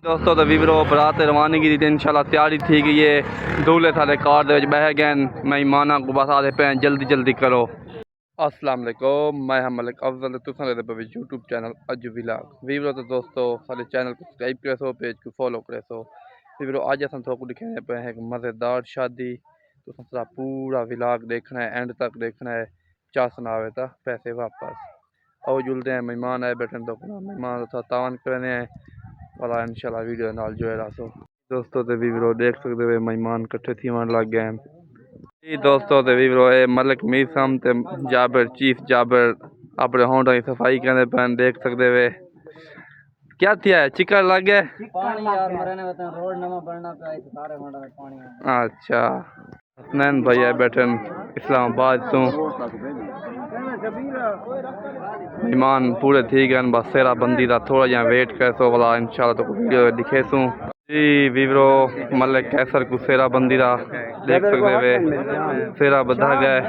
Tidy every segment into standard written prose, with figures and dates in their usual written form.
दोस्तों तो वीवरो बरात रवानगी की इंशाल्लाह तैयारी थी कि ये दूल्हे सारे कार दे बह गए मेहमाना को बस आते पे जल्दी जल्दी करो। अस्सलाम वालेकुम, मैं हम मलिक अफजल तुम यूट्यूब चैनल अज विलाग वीवरो। तो दोस्तों सारे चैनल को सब्सक्राइब करे सो, पेज को फॉलो करे सो। वीवरो अज अस दिखाने पे हैं एक मज़ेदार शादी, तो सारा पूरा विलाग देखना है, एंड तक देखना है। चा सुनावे था पैसे वापस और जुलते हैं मेहमान आए बैठे तो मेहमान तावन करने हैं वाला इंशाल्लाह वीडियो नाल जो है दोस्तों। तो वीवरो देख सकते हो मेहमान कट्ठे थी लग गए हैं जी। दोस्तों तो वीवरो है मलिक मीसम ते जाबिर चीफ जाबिर अपने होंडा की सफाई करने पैन देख सकते वे। क्या थिया है चिकन लग गए पानी यार मरने में रोड नवा बनना पे सारे होंडा में पानी। अच्छा हसनैन भैया बैठे इस्लामाबाद तो मेहमान पूरे थी गए बस सेरा बंदी का थोड़ा जहा वेट कर सो वाला इंशाल्लाह तो वीडियो दिखे सूँ जी। वीवरो मलिक कैसर को सेरा बंदी का देख सकते वे सेरा बधा गए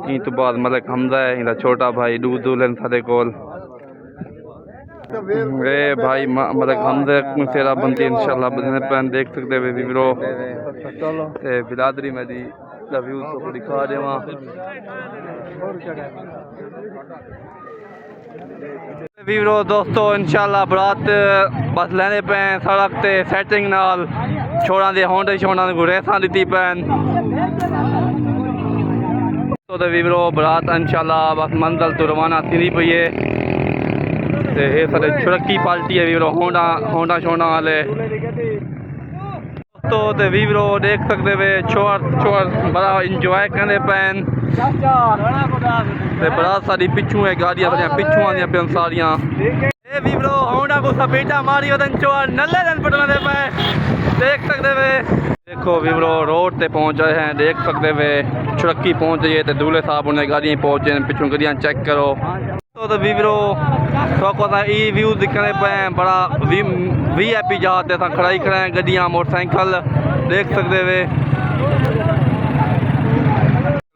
इन तो बाद मलिक हमजा है इनका छोटा भाई दूध दूल्हन सारे कोल ए भाई मलिक हमजा सेरा बंदी इंशाल्लाह बधने पैन देख सकते वे वीवरो। बिरादरी में दी व्यू तो दिखा देवा वीवरो। दोस्तों इंशाल्लाह बरात बस लेने पे सड़क ते सेटिंग नाल छोड़ा दे होंडे छोड़ा को रेसा दी पैन तो वीवरो बरात इंशाल्लाह बस मंजिल तो रवाना थी पई है। ये सारे छुड़की पार्टी है वीवरो होंडा छोड़ा वाले तो वीवरो देख सकते वे छोर बड़ा इंजॉय करने पैन बरात सारी पिछू है गाड़ियां सारिया पिछू आदि पे सारिया वीवरो होंडा को सपेटा मारी वदन चोर नल्ले दिन पटने पे देख सकते वे। देखो वीवरो रोड ते पहुंच रहे हैं देख सकते वे छुड़की पहुंच गई तो दूल्हे साहब उन्हें गाड़ियां पहुंचे पिछू गाड़ियां चेक करो तो वीवरो ई व्यू दिखने पे बड़ा VIP जहाज से खड़ाई खड़े हैं गड्डियां मोटरसाइकिल देख सकते वे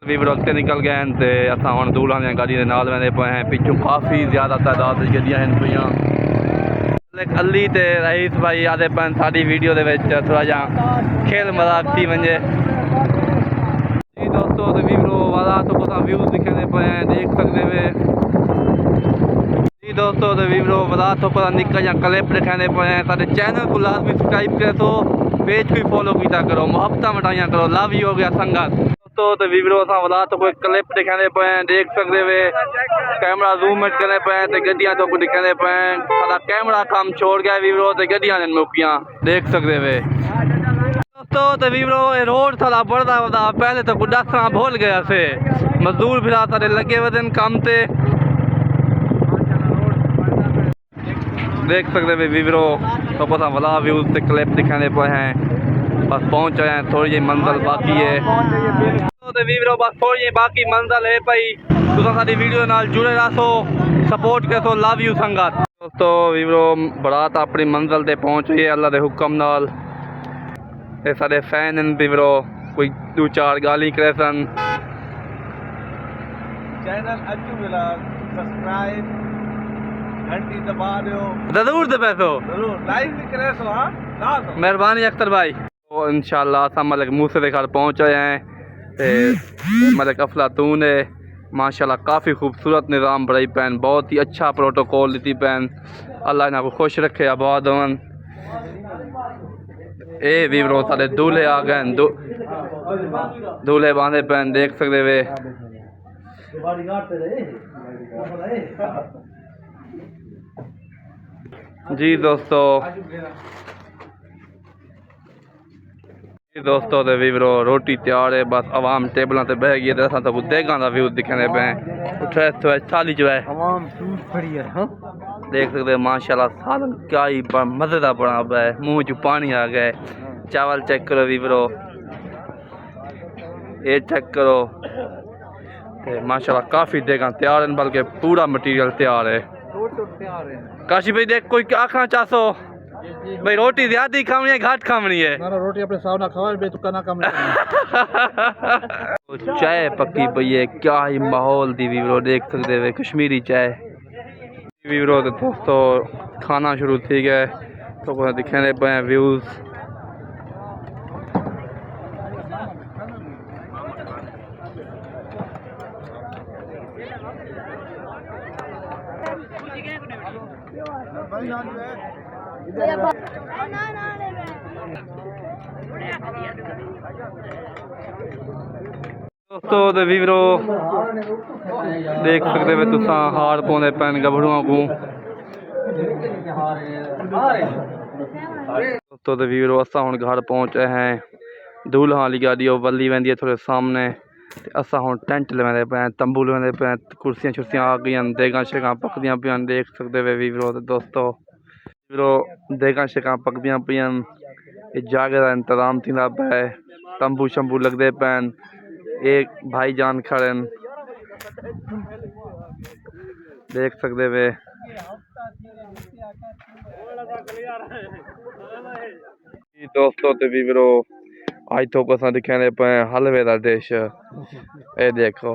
वीवरो अगते निकल गए हैं तो असा हम दूल्हा दी गाड़ी के नाल वेंदे पे हैं पिछू काफ़ी ज़्यादा तादाद गड्डियां हैं पे अली ते रईस भाई आते पैन साड़ी वीडियो दे थोड़ा जहा खेल मजाक थी वजे जी। दोस्तों तो वीवरो वाला तो कुछ व्यूज दिखने पे हैं देख सकते वे जी। दोस्तों तो वीवरो वाला तो कुछ निक्का जहा क्लिप दिखाने पे हैं सारे चैनल को लाजमी सब्सक्राइब करे तो पेज भी फॉलो किया करो मोहब्बत मिटाइया करो लव यू हो गया संगत तो वीवरो असा वाला तो कोई क्लिप दिखाने पे हैं देख सकते वे कैमरा जूम करने पे हैं गड्डियां तो दिखाने पे हैं सारा कैमरा काम छोड़ गया वीवरो तो गड्डियां ने मुकियां देख सकते वे। दोस्तों तो वीवरो रोड थोड़ा बढ़ता वधा पहले तो कुछ दसा भूल गया से मजदूर फिर सारे लगे वजन काम ते देख सकते वे वीवरो तो पता वाला व्यूज से क्लिप दिखाने पे हैं बस पहुंच रहे हैं थोड़ी जी मंजिल बाकी है तो वीवरो बस थोड़ी जी बाकी मंजिल है भाई तुम सारी वीडियो नाल जुड़े रहो सपोर्ट कर सो लव यू संगत। दोस्तों वीवरो बरात अपनी मंजिल ते पहुंच गई है अल्लाह के हुक्म नाल ये सारे फैन हैं वीवरो कोई दो चार गाली करे सन चैनल अज्जू विलाग सब्सक्राइब घंटी दबा दो जरूर दबा दो जरूर लाइक भी करे सो हां मेहरबानी अख्तर भाई। तो इंशाल्लाह असा मलिक मूसे के घर पहुँच रहे हैं ते मलिक अफलातून है माशाल्लाह काफ़ी खूबसूरत निज़ाम बड़ाई पैन बहुत ही अच्छा प्रोटोकॉल दी पैन अल्लाह इन्हों को खुश रखे आबाद होन। ए वीवरो सारे दूल्हे आ गए दूल्हे बांधे पैन देख सकते वे जी। दोस्तों तो वीवरो रोटी तैयार है बस आवाम टेबलों से बह गई तो देगा का व्यू दिखने पे थाली जो है देख सकते हैं माशाल्लाह सालन क्या ही मज़ेदार बना हुआ है मुँह चू पानी आ गया है। चावल चेक करो वीवरो ये चेक करो माशाल्लाह काफ़ी देगा तैयार है बल्कि पूरा मटीरियल तैयार है। काशी भाई देख कोई आखना चाहो भाई रोटी ज्यादा खानी है घाट खानी है ना रोटी अपने सामने खावा बे तो करना काम तो चाय पक्की पई है क्या ही माहौल दी वीवरो देख सकते हैं कश्मीरी चाय वीवरो तो दोस्तों खाना शुरू थी गए तो को दिखाने पे व्यूज। दोस्तों ते वीरो देख सकते हो तुसा हार पाने पैन गभरुआ को। दोस्तों ते वीरो असा हुण घर पहुंचे हैं। दूल्हा वाली गाड़ी वली वेंदी है थोड़े सामने। असा हुण टेंट लवेंदे पे, तंबू लवेंदे पे, कुर्सियां छुर्सियां आ गई, देगां शेगां पकदियां पियां देख सकते हो वीरो। दोस्तों वीरो देगां शेगां पकदियां पियां, जागे का इंतजाम थींदा पे, तंबू शंबू लगदे पैन। एक भाईजान खड़े देख सकते वे। दोस्तों ते वीरो आज तो को दिखाने पे हलवे का डिश, ये देखो।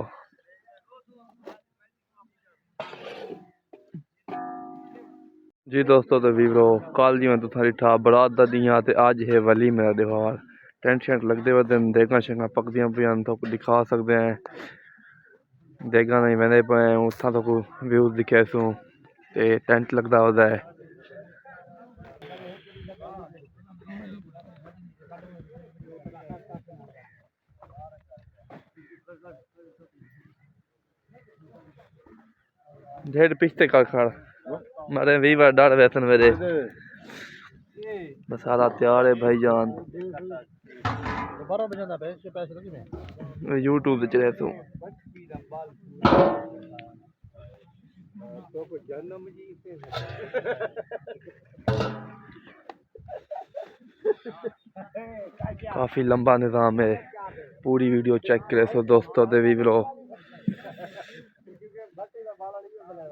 जी दोस्तों तो वीरो कल जी मैं तुसारी ठा बरात दा दियां ते अज है वली मेरा त्योहार। टेंट शेंट लगते हुए दिन देगा शेगा पकदियां पियां तो दिखा सकते हैं। देगा नहीं वेंदे पे उत्था तो व्यूज दिखे सू ते टेंट लगता होता है। ढेर पिछते का खड़ मारे 20 बार डर वैसन मेरे मसाला तैयार है भाईजान। यूट्यूब चले तू काफी लंबा निज़ाम है, पूरी वीडियो चेक करे सो दोस्तों दे वीरो।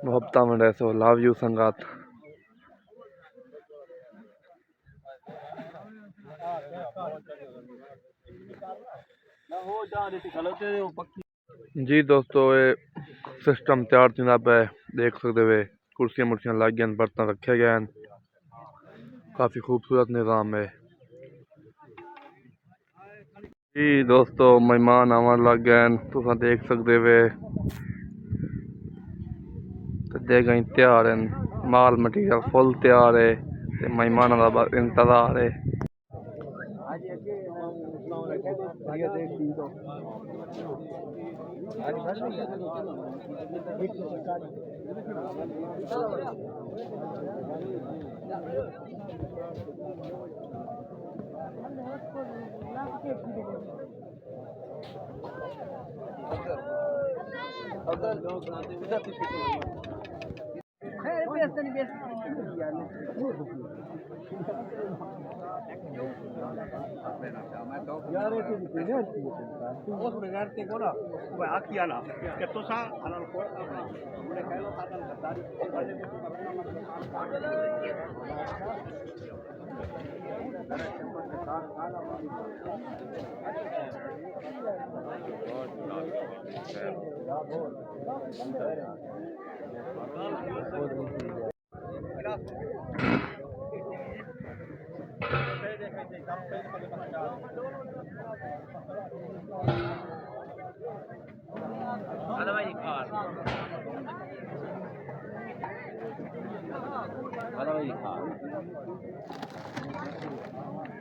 मोहब्बत में सो लव यू संगात। जी दोस्तों ये सिस्टम तैयार थींदा पे देख सकते वे। कुर्सियां मुर्सियां लग गई, बर्तन रखे गए हैं, काफ़ी खूबसूरत निज़ाम है। जी दोस्तों मेहमान आवन लग गए, तुम देख सकते वे। देगा तैयार है, माल मटीरियल फुल तैयार है, मेहमानों का बस इंतजार है।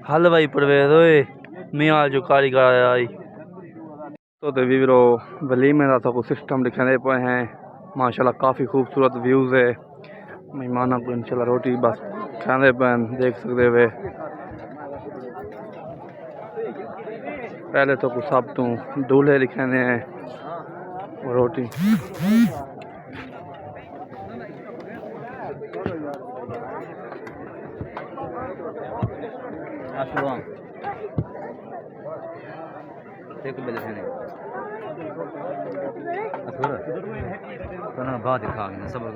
हल भाई परवेज ओए मियाँ जो कारीगर आया आई तो वीरो वलीमे का तो सिस्टम दिखाने पे हैं। माशाल्लाह काफ़ी खूबसूरत व्यूज़ है। मेहमानों को इंशाल्लाह रोटी बस खाने पे देख सकते वे। पहले तो कुछ सब तो दूल्हे लिखाने हैं रोटी। बाद खा सबर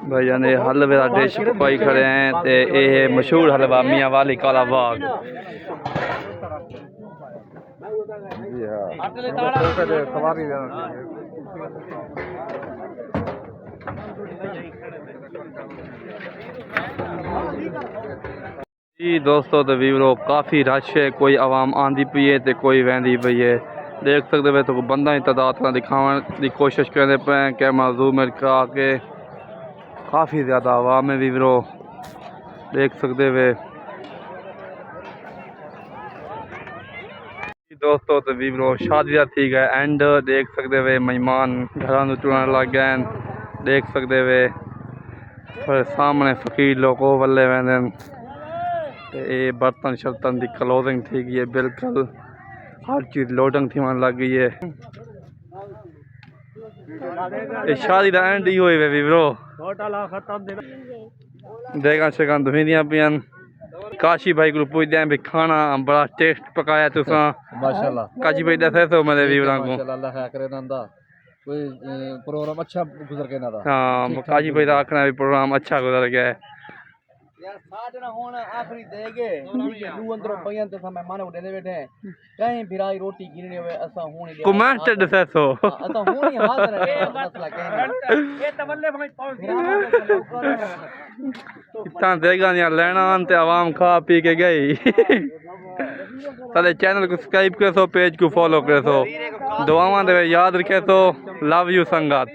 भाईजान ये हलवे का डिश पकाई खड़े हैं ते ये मशहूर हलवा मियाँ वाली काला बाग। जी दोस्तों तो वीवरो काफ़ी रश है, कोई आवाम आंदी पई है तो कोई वहदी पई है। देख सकते वे तो बंदा ही तादाद ना दिखाने की कोशिश करते पे कैमरा जूम आके काफ़ी ज़्यादा आवाम है वीवरो देख सकते वे। दोस्तों तो वीवरो शादी का थी गया एंड देख सकते वे मेहमान घर चुनाने लग गए देख सकते वे और सामने फकीर लोग वल्ले वेंदे ये बर्तन शर्तन की क्लोजिंग थी गई है, बिल्कुल हर चीज़ लोडिंग थी मन लग गई है। ये शादी का एंड ही हुई वे वीवरो देखा शिकान धुंदियां पियां। काशी भाई को पूछते हैं भी खाना बड़ा टेस्ट पकाया तुसा माशाल्लाह। काशी भाई दसे तो मेरे वीवरा को माशाल्लाह है करे नंदा कोई प्रोग्राम अच्छा गुजर के ना था। हाँ काशी भाई का आखना भी प्रोग्राम अच्छा गुजर गया है। यार साथ ना होना आखिरी देगे ठीक है लू अंदर पयन तो समय माने उठे बैठे कहीं भिराई रोटी गिरने हुए असा होने दे कमेंट दसे तो असा होनी हाजिर है मसला कहीं ये तवल्ले भाई इतना देगा नहीं लेना ते आवाम खा पी के गई। सारे चैनल को सब्सक्राइब कर सो, पेज को फॉलो कर सो, दुआवां दे याद रखे सो। लव यू संगत।